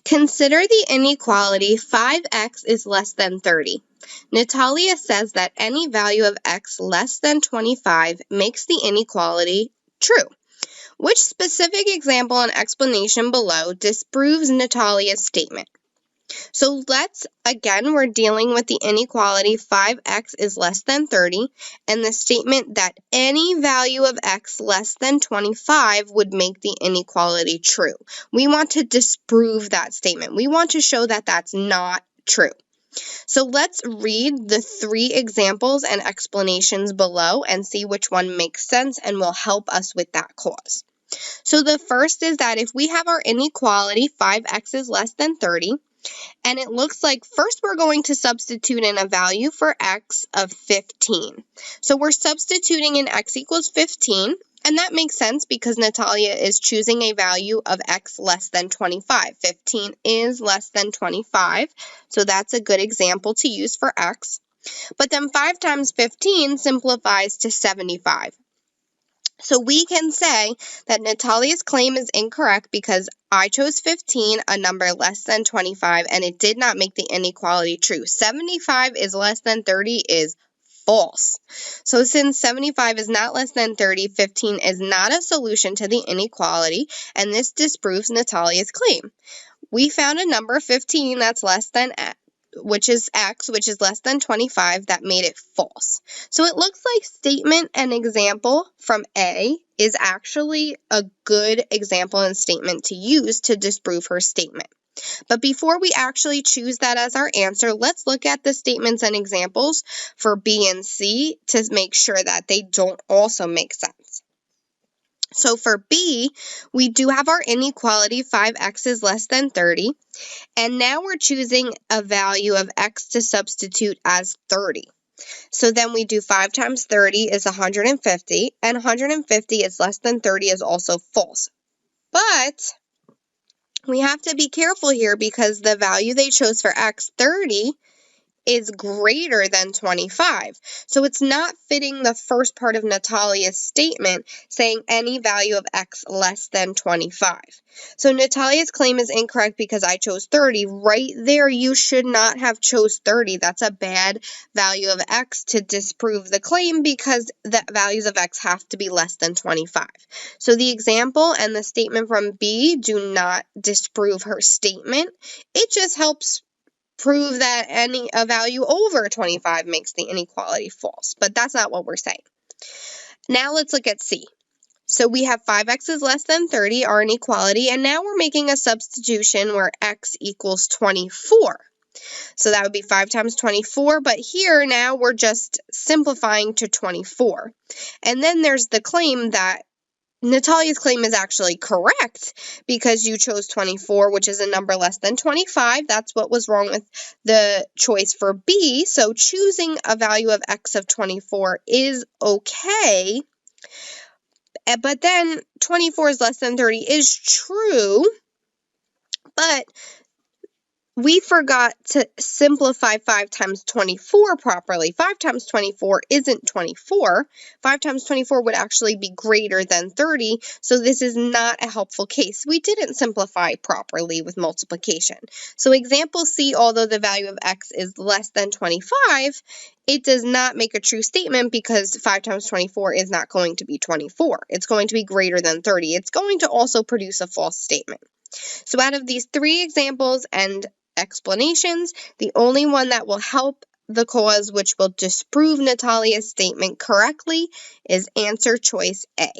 Consider the inequality 5x is less than 30. Natalia says that any value of x less than 25 makes the inequality true. Which specific example and explanation below disproves Natalia's statement? So we're dealing with the inequality 5x is less than 30 and the statement that any value of x less than 25 would make the inequality true. We want to disprove that statement. We want to show that that's not true. So let's read the 3 examples and explanations below and see which one makes sense and will help us with that cause. So the first is that if we have our inequality 5x is less than 30, and it looks like first we're going to substitute in a value for x of 15. So we're substituting in x equals 15, and that makes sense because Natalia is choosing a value of x less than 25. 15 is less than 25, so that's a good example to use for x. But then 5 times 15 simplifies to 75. So we can say that Natalia's claim is incorrect because I chose 15, a number less than 25, and it did not make the inequality true. 75 is less than 30 is false. So since 75 is not less than 30, 15 is not a solution to the inequality, and this disproves Natalia's claim. We found a number 15 that's less than x, which is x, which is less than 25, that made it false. So it looks like statement and example from A is actually a good example and statement to use to disprove her statement. But before we actually choose that as our answer, let's look at the statements and examples for B and C to make sure that they don't also make sense. So for B, we do have our inequality 5x is less than 30, and now we're choosing a value of x to substitute as 30. So then we do 5 times 30 is 150, and 150 is less than 30 is also false. But we have to be careful here because the value they chose for x, 30, is greater than 25. So it's not fitting the first part of Natalia's statement saying any value of x less than 25. So Natalia's claim is incorrect because I chose 30. Right there, you should not have chose 30. That's a bad value of x to disprove the claim because the values of x have to be less than 25. So the example and the statement from B do not disprove her statement. It just helps prove that a value over 25 makes the inequality false, but that's not what we're saying. Now let's look at C. So we have 5x is less than 30, our inequality, and now we're making a substitution where x equals 24. So that would be 5 times 24, but here now we're just simplifying to 24. And then there's the claim that Natalia's claim is actually correct because you chose 24, which is a number less than 25. That's what was wrong with the choice for B. So choosing a value of x of 24 is okay. But then 24 is less than 30 is true, but we forgot to simplify 5 times 24 properly. 5 times 24 isn't 24. 5 times 24 would actually be greater than 30, so this is not a helpful case. We didn't simplify properly with multiplication. So example C, although the value of x is less than 25, it does not make a true statement because 5 times 24 is not going to be 24. It's going to be greater than 30. It's going to also produce a false statement. So out of these 3 examples and explanations, the only one that will help the cause, which will disprove Natalia's statement correctly, is answer choice A.